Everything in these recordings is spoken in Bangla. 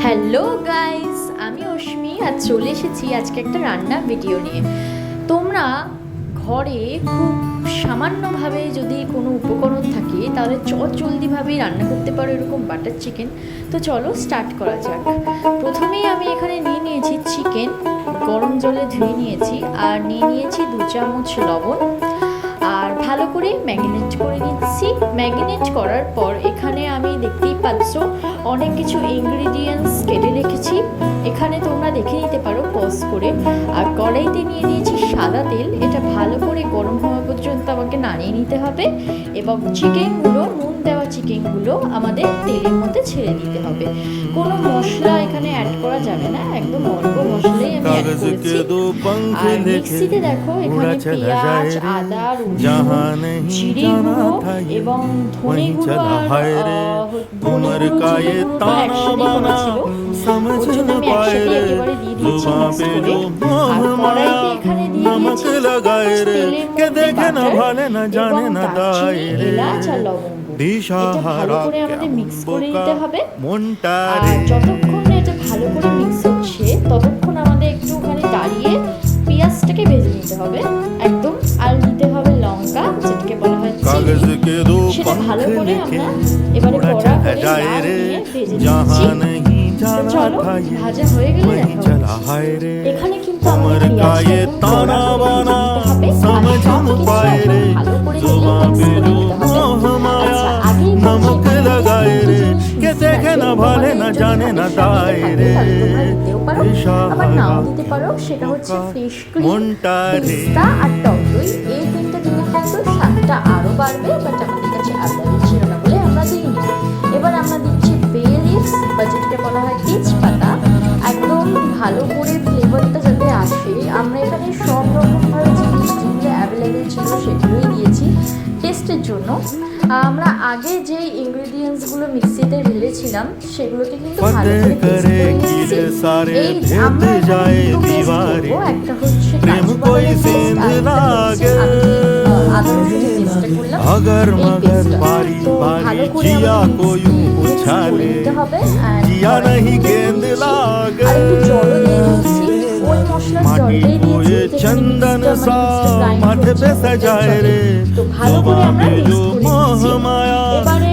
হ্যালো গাইস, আমি অশ্মি আর চলে এসেছি আজকে একটা রান্নার ভিডিও নিয়ে। তোমরা ঘরে খুব সামান্যভাবে যদি কোনো উপকরণ থাকে তাহলে জলদিভাবেই রান্না করতে পারো এরকম বাটার চিকেন। তো চলো স্টার্ট করা যাক। প্রথমেই আমি এখানে নিয়েছি চিকেন, গরম জলে ধুয়ে নিয়েছি, আর নিয়েছি 2 চামচ লবণ, আর ভালো করে ম্যারিনেট করে নিচ্ছি। ম্যারিনেট করার পর এখানে আমি দেখতেই পাচ্ছ অনেক কিছু ইনগ্রিডিয়েন্টস কেটে রেখেছি, এখানে তোমরা দেখে নিতে পারো পজ করে। আর কড়াইতে নিয়ে নিয়েছি সাদা তেল, এটা ভালো করে গরম হওয়া পর্যন্ত আমাকে নাড়িয়ে নিতে হবে এবং চিকেনগুলো, নুন দেওয়া চিকেনগুলো আমাদের তেলের মধ্যে ছেড়ে দিতে হবে। কোনো মশলা এখানে অ্যাড করা যাবে না, একদম অল্প মশলাই আমি অ্যাড করেছি। আর মিক্সিতে দেখো এখানে পেঁয়াজ, আদা, রসুন, জিরে গুঁড়ো এবং ধনে গুঁড়ো আর ধনে গুঁড়ো, জিরে গুঁড়ো একসাথে করা ছিল, ওই জন্য আমি একসাথে একেবারে দিয়ে দিয়েছি মিক্স করে। আর কড়াইতে এখানে দিয়ে দিয়েছি তেলের মধ্যে বাটার এবং দারচিনি, এলাচ আর লবঙ্গ। এটা ভালো করে আমাদের মিক্স করে নিতে হবে। আর যতক্ষণ এটা ভালো করে মিক্স হচ্ছে ততক্ষণ আমাদের একটুখানি দাঁড়িয়ে পেঁয়াজটাকে ভেজে নিতে হবে একদম। আর দিতে হবে লঙ্কা, যেটাকে বলা হয় চিলি, সেটা ভালো করে আমরা এবারে কড়া করে লাল দিয়ে ভেজে নিচ্ছি। চলো ভাজা হয়ে গেলে দেখা হচ্ছে। এখানে কিন্তু আমাদের পেঁয়াজটা কড়া করে ভেজে নিতে হবে আর সব কিছু ভালো করে মিক্স করে নিতে হবে। আচ্ছা, আগেই আবার নাও দিতে পারো, সেটা হচ্ছে ফ্রেশ ক্রিম, পেস্তা আর টক দই। এই তিনটা দিলে কিন্তু স্বাদটা আরো বাড়বে, বাট আমাদের কাছে অ্যাভেলেবল ছিল না বলে আমরা দিইনি। এবার আমরা দিচ্ছি বে লিভস বা যেটাকে বলা হয় তেজপাতা, একদম ভালো করে ফ্লেভারটা যাতে আসে। আমরা এখানে সব রকমভাবে জিনিস যেগুলো অ্যাভেলেবেল ছিল সেগুলোই দিয়েছি টেস্টের জন্য। আমরা আগে যে ইনগ্রেডিয়েন্টসগুলো মিক্সিতে ঢেলেছিলাম সেগুলোকে কিন্তু ভালো করে পেস্ট করে নিয়েছি। এই আমরা একটা হচ্ছে কাজু বাদামের পেস্ট আর একটা হচ্ছে আদা রসুনের পেস্টটা করলাম। এই পেস্টটা তো ভালো করে আমাদের নিতে হবে। আর একটু জলও দিয়ে দিচ্ছি, ওই মশলার জলটাই দিয়েছি তো ভালো করে আমরা মিক্স করে নিচ্ছি। এবারে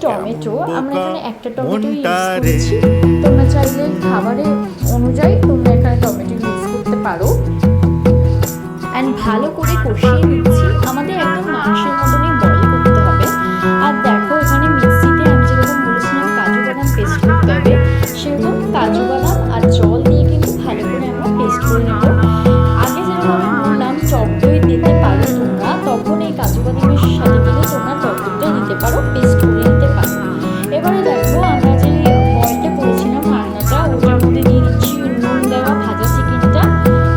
টমেটো, আমরা এখানে একটা টমেটো ইউজ করছি, তোমরা চাইলে খাবারের অনুযায়ী তোমরা এখানে টমেটো ইউজ করতে পারো। অ্যান্ড ভালো করে কষিয়ে নিচ্ছি, আমাদের একদম মাংসের মতনই বয়েল করতে হবে। আর দেখো এখানে মিক্সিতে আমি যেরকম বলেছিলাম কাজু বাদাম পেস্ট করতে হবে, সেরকম কাজু বাদাম আর জল দিয়ে কিন্তু ভালো করে আমরা পেস্ট করে নেব। আগে যেরকম আমি বললাম টক দই দিতে পারো তোমরা, তখন এই কাজু বাদামের সাথে মিলে তোমরা টক দইটা দিতে পারো, পেস্ট করে নিতে পারো। এবারে দেখো আমরা যে বয়েলটা করেছিলাম রান্নাটা, ওটার মধ্যে দিয়ে দিচ্ছি নুন দেওয়া ভাজা চিকেনটা।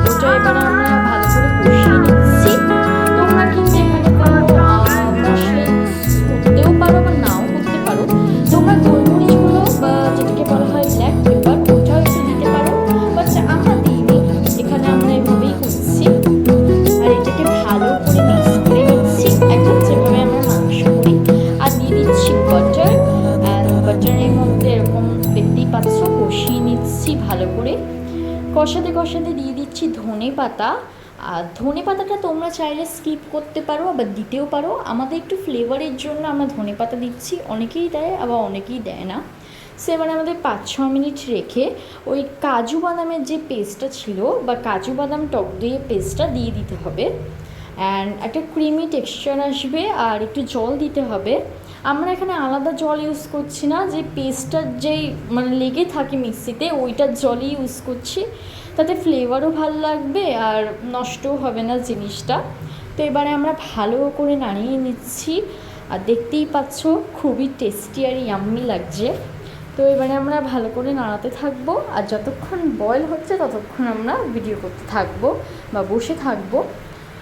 ওটা এবার আমরা ভালো করে কষিয়ে নিচ্ছি। তোমরা কিন্তু এখানে কোনো মশলা করতেও পারো বা নাও করতে পারো। তোমরা গোলমরিচগুলো বা যেটাকে বলা হয় ব্ল্যাক পেপার, ওটাও একটু দিতে পারো, বাট আমরা দিইনি, এখানে আমরা এভাবেই করছি। আর এটাকে ভালো করে মিক্স করে নিচ্ছি একদম যেভাবে আমরা মাংস করি। আর দিয়ে দিচ্ছি বাটার, অ্যান্ড বাটারের মধ্যে এরকম দেখতেই পাচ্ছ কষিয়ে নিচ্ছি ভালো করে। কষাতে কষাতে দিয়ে দিচ্ছি ধনে পাতা। আর ধনে পাতাটা তোমরা চাইলে স্কিপ করতে পারো, আবার দিতেও পারো। আমাদের একটু ফ্লেভারের জন্য আমরা ধনে পাতা দিচ্ছি, অনেকেই দেয় আবার অনেকেই দেয় না। সো এবার আমাদের 5-6 মিনিট রেখে ওই কাজু বাদামের যে পেস্টটা ছিল বা কাজু বাদাম টক দইয়ের পেস্টটা দিয়ে দিতে হবে। অ্যান্ড একটা ক্রিমি টেক্সচার আসবে, আর একটু জল দিতে হবে। আমরা এখানে আলাদা জল ইউজ করছি না, যে পেস্টটার যেই মানে লেগে থাকে মিক্সিতে ওইটার জলই ইউজ করছি, তাতে ফ্লেভারও ভালো লাগবে আর নষ্টও হবে না জিনিসটা। তো এবারে আমরা ভালো করে নাড়িয়ে নিচ্ছি, আর দেখতেই পাচ্ছ খুবই টেস্টি আর ইয়াম্মি লাগছে। তো এবারে আমরা ভালো করে নাড়াতে থাকবো, আর যতক্ষণ বয়েল হচ্ছে ততক্ষণ আমরা ভিডিও করতে থাকবো বা বসে থাকবো।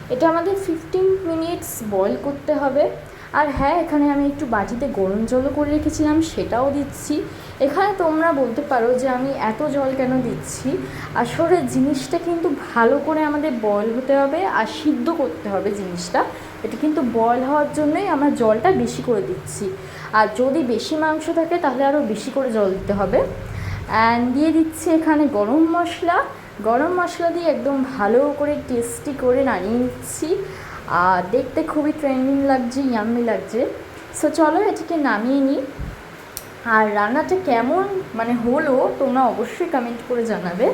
এটা আমাদের 15 মিনিটস বয়েল করতে হবে। আর হ্যাঁ, এখানে আমি একটু বাটিতে গরম জলও করে রেখেছিলাম, সেটাও দিচ্ছি। এখানে তোমরা বলতে পারো যে আমি এত জল কেন দিচ্ছি, আসলে জিনিসটা কিন্তু ভালো করে আমাদের বয়েল হতে হবে আর সিদ্ধ করতে হবে জিনিসটা। এটা কিন্তু বয়েল হওয়ার জন্যই আমরা জলটা বেশি করে দিচ্ছি। আর যদি বেশি মাংস থাকে তাহলে আরও বেশি করে জল দিতে হবে। অ্যান্ড দিয়ে দিচ্ছি এখানে গরম মশলা। গরম মশলা দিয়ে একদম ভালো করে টেস্টি করে নাড়িয়ে নিচ্ছি। আর দেখতে খুবই ট্রেন্ডিং লাগছে, ইয়াম্মি লাগছে। সো চলো এটাকে নামিয়ে নিই। আর রান্নাটা কেমন হলো তোমরা অবশ্যই কমেন্ট করে জানাবে।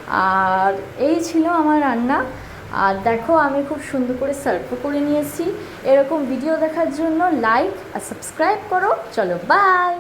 আর এই ছিল আমার রান্না। আর দেখো আমি খুব সুন্দর করে সার্ভও করে নিয়েছি। এরকম ভিডিও দেখার জন্য লাইক আর সাবস্ক্রাইব করো। চলো বাই।